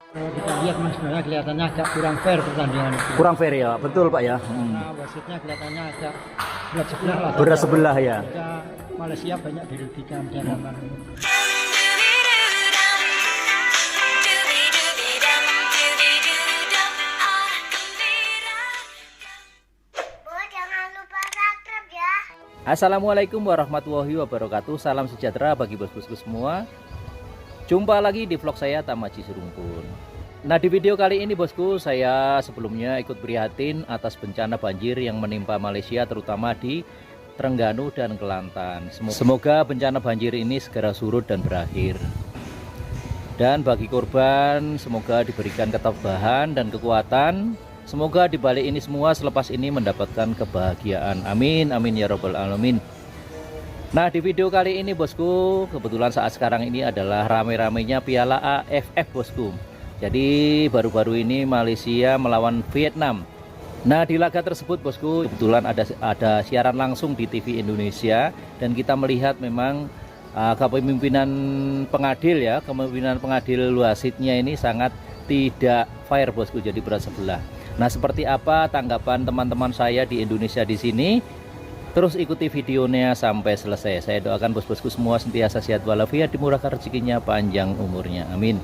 Kalau kita lihat mas, sebenarnya kelihatannya agak kurang fair pertandingan itu. Kurang fair ya, betul Pak ya. Karena wasitnya kelihatannya agak berat sebelah lah. Berat sebelah ya. Jika Malaysia banyak dirugikan dalam hal ini. Assalamualaikum warahmatullahi wabarakatuh. Salam sejahtera bagi bos-bosku semua. Jumpa lagi di vlog saya Tamaji Serumpun. Nah, di video kali ini bosku, saya sebelumnya ikut prihatin atas bencana banjir yang menimpa Malaysia, terutama di Terengganu dan Kelantan. Semoga bencana banjir ini segera surut dan berakhir. Dan bagi korban, semoga diberikan ketabahan dan kekuatan. Semoga dibalik ini semua selepas ini mendapatkan kebahagiaan. Amin, amin ya robbal alamin. Nah, di video kali ini bosku, kebetulan saat sekarang ini adalah rame-ramenya Piala AFF bosku. Jadi baru-baru ini Malaysia melawan Vietnam. Nah, di laga tersebut bosku, kebetulan ada siaran langsung di TV Indonesia. Dan kita melihat memang kepemimpinan pengadil ya, kepemimpinan pengadil wasitnya ini sangat tidak fair bosku, jadi berat sebelah. Nah, seperti apa tanggapan teman-teman saya di Indonesia di sini? Terus ikuti videonya sampai selesai. Saya doakan bos-bosku semua sentiasa sehat walafiat, dimurahkan rezekinya, panjang umurnya. Amin.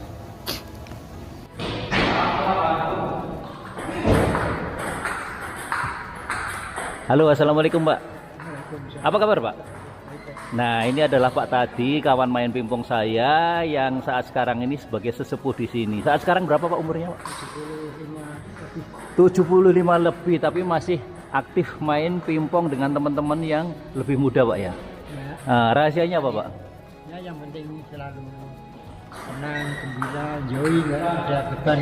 Halo, assalamualaikum Pak. Apa kabar Pak? Nah, ini adalah Pak Tadi, kawan main pingpong saya yang saat sekarang ini sebagai sesepuh di sini. Saat sekarang berapa Pak umurnya Pak? 75 lebih, tapi masih aktif main pingpong dengan teman-teman yang lebih muda Pak ya. Nah, rahasianya apa Pak? Ya, yang penting selalu tenang, gembira, joy, nggak ada beban.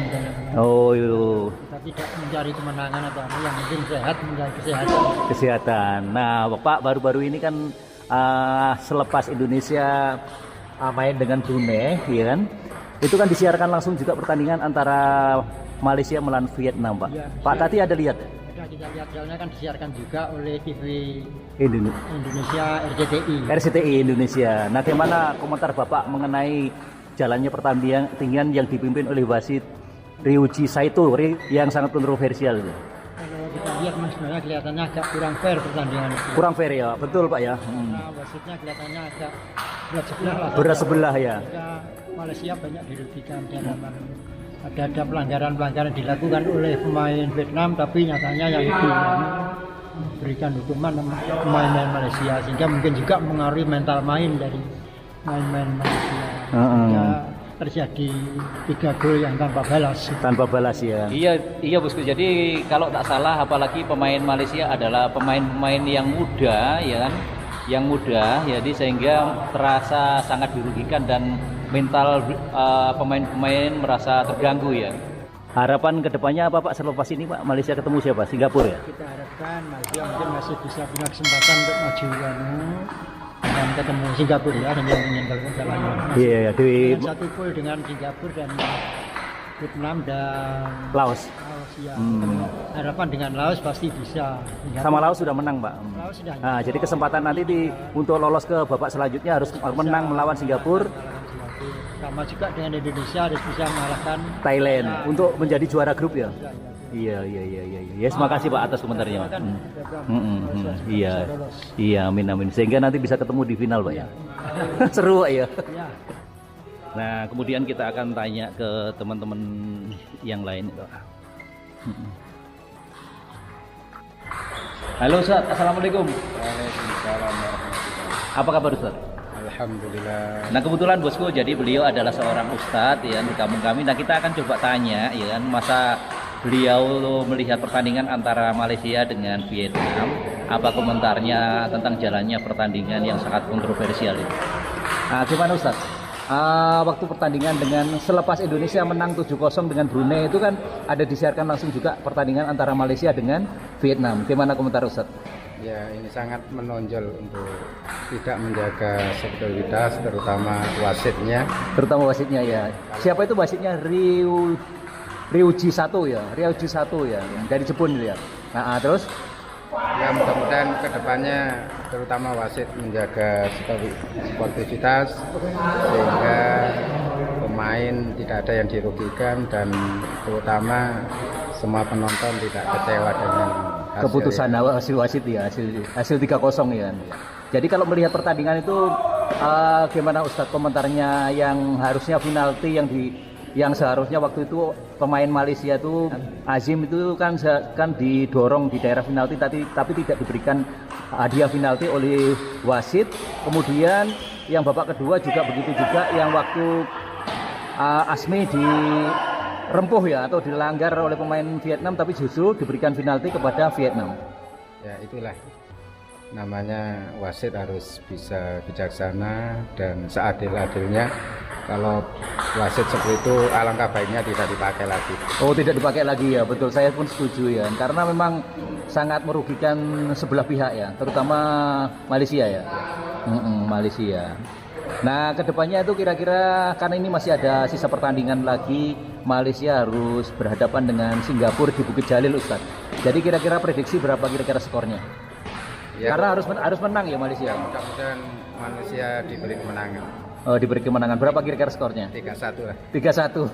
Oh iya. Kita tidak mencari kemenangan atau apa, yang penting sehat, mencari kesehatan. Kesehatan. Nah Pak, baru-baru ini kan selepas Indonesia main dengan Brunei, ya kan? Itu kan disiarkan langsung juga pertandingan antara Malaysia melawan Vietnam Pak. Ya, Pak tadi ada lihat? Ada, kita lihat jalannya kan disiarkan juga oleh TV Indonesia RCTI Indonesia. Nah, bagaimana komentar Bapak mengenai jalannya pertandingan yang dipimpin oleh wasit Ryuji Saito yang sangat kontroversial? Kalau kita lihat mas, sebenarnya kelihatannya agak kurang fair pertandingan itu. Kurang fair ya, betul Pak ya. Karena wasitnya kelihatannya agak berat sebelah lah. Berat sebelah ya. Jika Malaysia banyak dirugikan dalam hal ini. Ada pelanggaran-pelanggaran dilakukan oleh pemain Vietnam, tapi nyatanya yang itu berikan hukuman pemain Malaysia, sehingga mungkin juga mengaruhi mental main dari main Malaysia. Sehingga terjadi 3 gol yang tanpa balas. Tanpa balas ya. Iya bosku. Jadi kalau tak salah, apalagi pemain Malaysia adalah pemain-pemain yang muda, ya kan? Yang muda, jadi sehingga terasa sangat dirugikan dan mental pemain-pemain merasa terganggu ya. Harapan kedepannya apa Pak selepas ini Pak? Malaysia ketemu siapa? Singapura ya? Kita harapkan Malaysia mungkin masih bisa punya kesempatan untuk maju dan ketemu Singapura ya, dan yang ingin kalau jalannya. Iya, di satu pool dengan Singapura dan Vietnam dan Laos ya. Harapan dengan Laos pasti bisa. Sama Laos sudah menang Pak. Laos sudah. Nah, jadi kesempatan nanti untuk lolos ke babak selanjutnya harus menang melawan Singapura. Sama juga dengan Indonesia harus bisa mengalahkan Thailand untuk menjadi juara grup ya. Iya. Yes, terima kasih Pak atas komentarnya. Iya, amin. Sehingga nanti bisa ketemu di final Pak ya. Seru Pak ya. Nah, kemudian kita akan tanya ke teman-teman yang lain. Halo Ustaz, assalamualaikum. Waalaikumsalam warahmatullahi. Apa kabar Ustaz? Alhamdulillah. Nah, kebetulan bosku, jadi beliau adalah seorang ustadz ya di kampung kami. Nah, kita akan coba tanya ya kan, masa beliau melihat pertandingan antara Malaysia dengan Vietnam, apa komentarnya tentang jalannya pertandingan yang sangat kontroversial ini. Nah, gimana Ustadz? Waktu pertandingan dengan selepas Indonesia menang 7-0 dengan Brunei itu kan ada disiarkan langsung juga pertandingan antara Malaysia dengan Vietnam. Gimana komentar Ustadz? Ya, ini sangat menonjol untuk tidak menjaga sportivitas, terutama wasitnya. Terutama wasitnya ya. Siapa itu wasitnya? Ryuji Sato ya. Ryuji Sato ya. Dari Jepun ya. Nah, terus? Ya, mudah-mudahan kedepannya terutama wasit menjaga sportivitas sehingga pemain tidak ada yang dirugikan dan terutama semua penonton tidak kecewa dengan Keputusan hasil wasit ya, hasil 3-0 ya. Jadi kalau melihat pertandingan itu gimana Ustadz komentarnya, yang harusnya penalti yang seharusnya waktu itu pemain Malaysia itu Azim itu kan didorong di daerah penalti tapi tidak diberikan hadiah penalti oleh wasit. Kemudian yang babak kedua juga begitu juga, yang waktu Asmi dirempuh ya atau dilanggar oleh pemain Vietnam tapi justru diberikan penalti kepada Vietnam. Ya itulah namanya wasit harus bisa bijaksana dan seadil-adilnya. Kalau wasit seperti itu alangkah baiknya tidak dipakai lagi. Oh, tidak dipakai lagi ya, betul, saya pun setuju ya, karena memang sangat merugikan sebelah pihak ya, terutama Malaysia ya. Malaysia. Nah, kedepannya itu kira-kira karena ini masih ada sisa pertandingan lagi, Malaysia harus berhadapan dengan Singapura di Bukit Jalil, Ustadz. Jadi kira-kira prediksi berapa kira-kira skornya? Ya, karena harus menang ya Malaysia. Mudah-mudahan Malaysia diberi kemenangan. Oh, diberi kemenangan. Berapa kira-kira skornya? 3-1 lah. 3-1.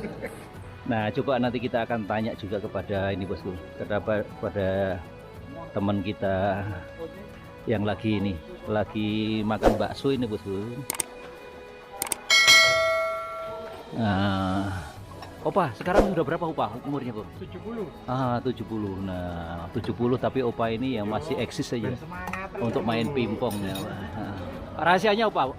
Nah, coba nanti kita akan tanya juga kepada ini bosku, kepada teman kita yang lagi makan bakso ini bosku. Nah, Opa, sekarang sudah berapa Opa umurnya Bro? 70. 70. Nah, 70 tapi Opa ini yang masih eksis saja untuk main pingpong ya. Rahasianya Opa?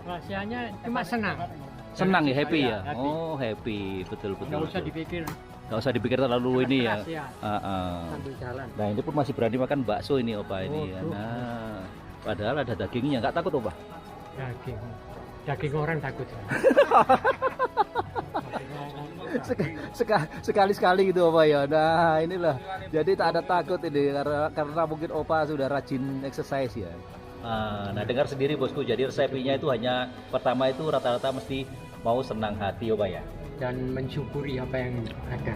Rahasianya cuma senang. Senang ya, happy ya. Happy. Oh, happy, betul. Nggak usah dipikir. Nggak usah dipikir terlalu ini ya. Sambil jalan. Nah, ini pun masih berani makan bakso ini Opa ini ya. Nah, padahal ada dagingnya, nggak takut Opa? Daging orang takut. Sekali-sekali gitu Opa ya. Nah, inilah. Jadi tak ada takut ini karena mungkin Opa sudah rajin exercise ya. Nah, dengar sendiri bosku. Jadi resepnya itu hanya pertama itu rata-rata mesti mau senang hati Opa ya. Dan mensyukuri apa yang ada.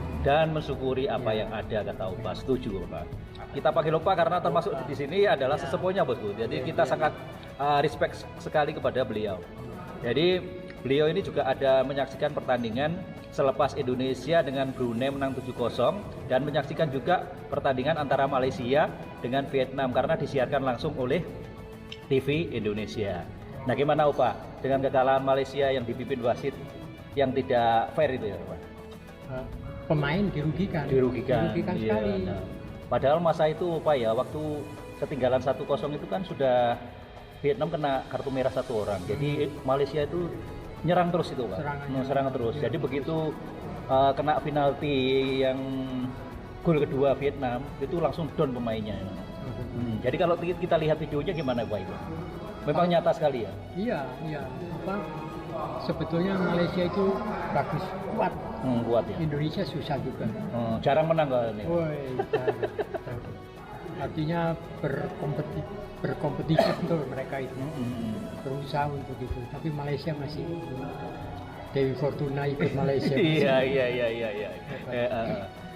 Yang ada kata Opa. Setuju Opa. Kita panggil Opa karena termasuk di sini adalah sesepuhnya bosku. Jadi kita sangat respect sekali kepada beliau. Jadi beliau ini juga ada menyaksikan pertandingan selepas Indonesia dengan Brunei menang 7-0 dan menyaksikan juga pertandingan antara Malaysia dengan Vietnam karena disiarkan langsung oleh TV Indonesia. Nah, gimana Opa dengan kekalahan Malaysia yang dipimpin wasit yang tidak fair itu ya Opa? Pemain dirugikan Iya, sekali. nah. Padahal masa itu Opa ya, waktu ketinggalan 1-0 itu kan sudah Vietnam kena kartu merah 1 orang. Jadi Malaysia itu nyerang terus itu Pak. Serangan terus. Jadi begitu kena penalti yang gol kedua Vietnam itu langsung down pemainnya. Jadi kalau kita lihat videonya gimana Pak itu? Memang nyata sekali ya? Iya. Sebetulnya Malaysia itu bagus, kuat ya. Indonesia susah juga. Jarang menang kalau ini. Artinya berkompetisi untuk mereka itu, berusaha untuk itu. Tapi Malaysia masih Dewi Fortuna ikut Malaysia. Iya.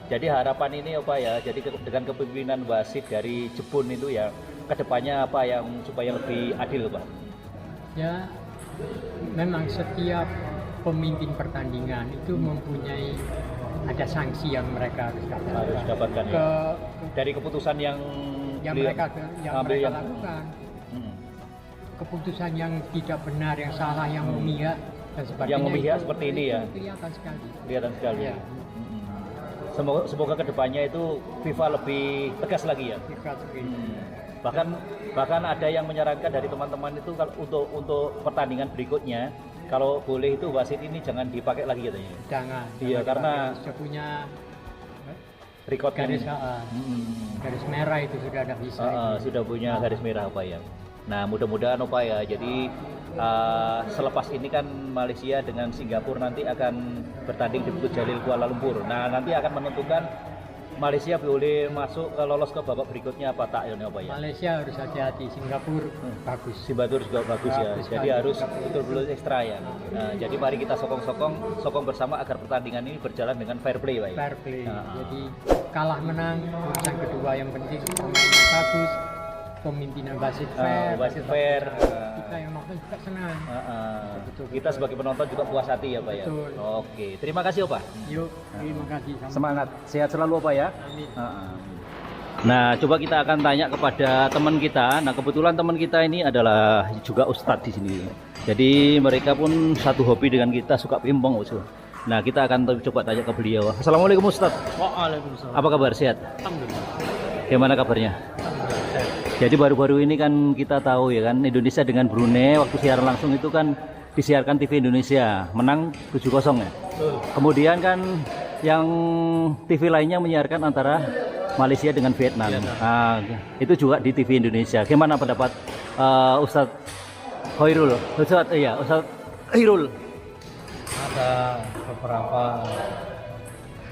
Jadi harapan ini apa ya? Jadi dengan kepemimpinan wasit dari Jepun itu ya, kedepannya apa yang supaya lebih adil Pak? Ya, memang setiap pemimpin pertandingan itu mempunyai ada sanksi yang mereka harus dapatkan ya. Dari keputusan yang mereka lakukan. Keputusan yang tidak benar, yang salah, yang memihak dan sebagainya. Yang memihak seperti ini ya. Kelihatan sekali. Ya. Semoga kedepannya itu FIFA lebih tegas lagi ya. Bahkan ada yang menyarankan dari teman-teman itu kalau untuk pertandingan berikutnya, kalau boleh itu wasit ini jangan dipakai lagi katanya. Jangan. Iya, karena sudah punya record garis merah itu sudah ada bisa. Sudah punya garis merah apa ya. Nah, mudah-mudahan Opa ya. Jadi selepas ini kan Malaysia dengan Singapura nanti akan bertanding di Bukit Jalil Kuala Lumpur. Nah, nanti akan menentukan Malaysia boleh masuk lolos ke babak berikutnya apa tak ya Opa ya. Malaysia harus hati-hati, Singapura bagus. Singapura juga bagus ya. Jadi harus betul-betul ekstra ya. Nah, jadi mari kita sokong bersama agar pertandingan ini berjalan dengan fair play Pak. Fair play. Jadi kalah menang urusan kedua, yang penting pemainnya bagus, pemimpinan wasit fair. Wasit fair. Kita yang nonton juga senang. Betul. Kita sebagai penonton juga puas hati ya Pak ya. Betul. Oke, terima kasih Pak. Yuk, terima kasih. Semangat, sehat selalu Pak ya. Amin. Nah, coba kita akan tanya kepada teman kita. Nah, kebetulan teman kita ini adalah juga ustadz di sini. Jadi mereka pun satu hobi dengan kita, suka pimpong, Ustaz. Nah, kita akan coba tanya ke beliau. Assalamualaikum Ustadz. Waalaikumsalam. Apa kabar? Sehat? Alhamdulillah. Gimana kabarnya? Jadi baru-baru ini kan kita tahu ya kan, Indonesia dengan Brunei waktu siaran langsung itu kan disiarkan TV Indonesia, menang 7-0 ya. Kemudian kan yang TV lainnya menyiarkan antara Malaysia dengan Vietnam. Nah, itu juga di TV Indonesia. Gimana pendapat Ustadz Khairul? Ustadz Khairul. Ada beberapa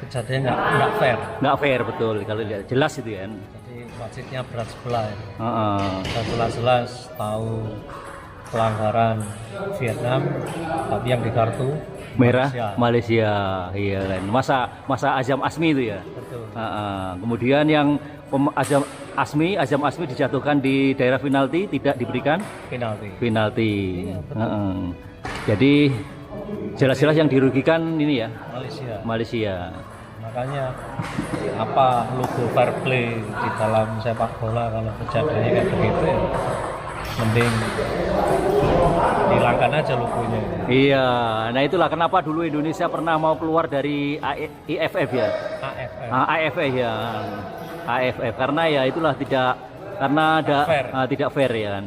kejadian nggak fair. Nggak fair betul kalau lihat jelas itu kan. Jadi wasitnya berat sebelah. Ya. Jelas-jelas tahu pelanggaran Vietnam, tapi yang di kartu merah Malaysia. Iya kan. Masa Azam Asmi itu ya. Betul. Kemudian yang Azam Asmi dijatuhkan di daerah penalti, tidak diberikan penalti. Iya, Jadi jelas-jelas yang dirugikan ini ya Malaysia. Makanya apa logo fair play di dalam sepak bola kalau kejadiannya kayak begitu ya mending dihilangkan aja logonya. Iya, nah itulah kenapa dulu Indonesia pernah mau keluar dari AFF ya. AFF ya. AFF karena ya itulah tidak fair ya kan.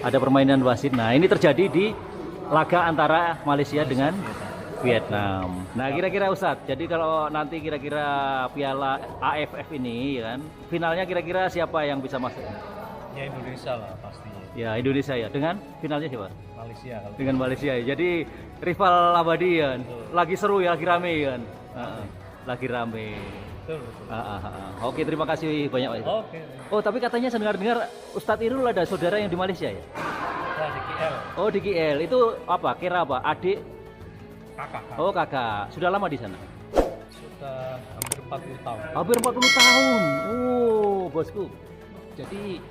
Ada permainan wasit. Nah, ini terjadi di laga antara Malaysia dengan Vietnam. Nah, kira-kira Ustadz, jadi kalau nanti kira-kira Piala AFF ini ya kan, finalnya kira-kira siapa yang bisa masuk? Ya Indonesia lah pastinya. Ya Indonesia ya. Dengan finalnya siapa? Malaysia. Dengan Malaysia ya. Jadi rival abadi kan. Lagi seru ya, lagi rame kan. Lagi rame. Betul. Oke, terima kasih banyak Pak. Oke. Oh, tapi katanya saya dengar Ustadz Irul ada saudara yang di Malaysia ya? Di KL. Oh, di KL. Itu apa? Kira apa? Adik? Kakak. Oh, kakak. Sudah lama di sana? Sudah hampir 40 tahun. Hampir 40 tahun. Oh, bosku. Jadi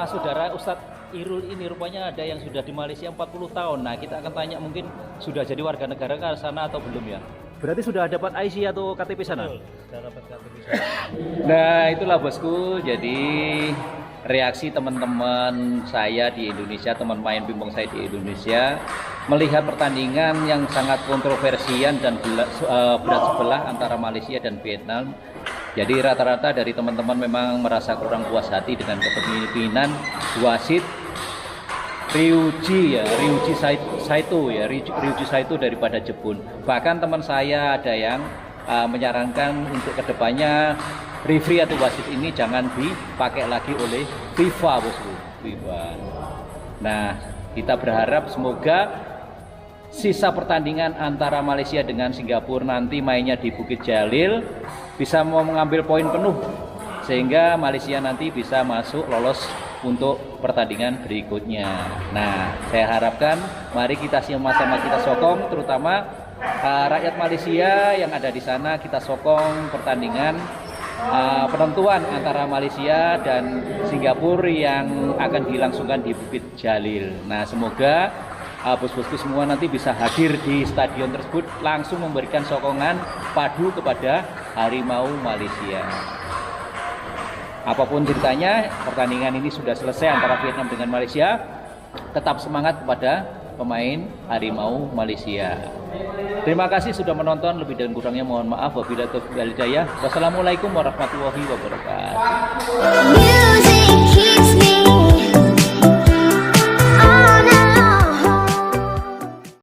saudara Ustadz Irul ini rupanya ada yang sudah di Malaysia 40 tahun. Nah, kita akan tanya mungkin sudah jadi warga negara ke sana atau belum ya? Berarti sudah dapat IC atau KTP sana? Betul, sudah dapat KTP sana. Nah, itulah bosku. Jadi reaksi teman-teman saya di Indonesia, teman main pimpong saya di Indonesia melihat pertandingan yang sangat kontroversial dan berat sebelah antara Malaysia dan Vietnam. Jadi rata-rata dari teman-teman memang merasa kurang puas hati dengan kepemimpinan wasit Ryuji Saito daripada Jepun. Bahkan teman saya ada yang menyarankan untuk kedepannya referee atau wasit ini jangan dipakai lagi oleh FIFA, bosku. FIFA. Nah, kita berharap semoga sisa pertandingan antara Malaysia dengan Singapura nanti mainnya di Bukit Jalil bisa mau mengambil poin penuh sehingga Malaysia nanti bisa masuk lolos untuk pertandingan berikutnya. Nah, saya harapkan mari kita sama-sama kita sokong, terutama rakyat Malaysia yang ada di sana, kita sokong pertandingan penentuan antara Malaysia dan Singapura yang akan dilangsungkan di Bukit Jalil. Nah, semoga bos-bosku semua nanti bisa hadir di stadion tersebut langsung memberikan sokongan padu kepada Harimau Malaysia. Apapun ceritanya, pertandingan ini sudah selesai antara Vietnam dengan Malaysia. Tetap semangat kepada pemain Harimau Malaysia. Terima kasih sudah menonton. Lebih dan kurangnya mohon maaf. Wabillahi taufiq wal hidayah. Wassalamualaikum warahmatullahi wabarakatuh.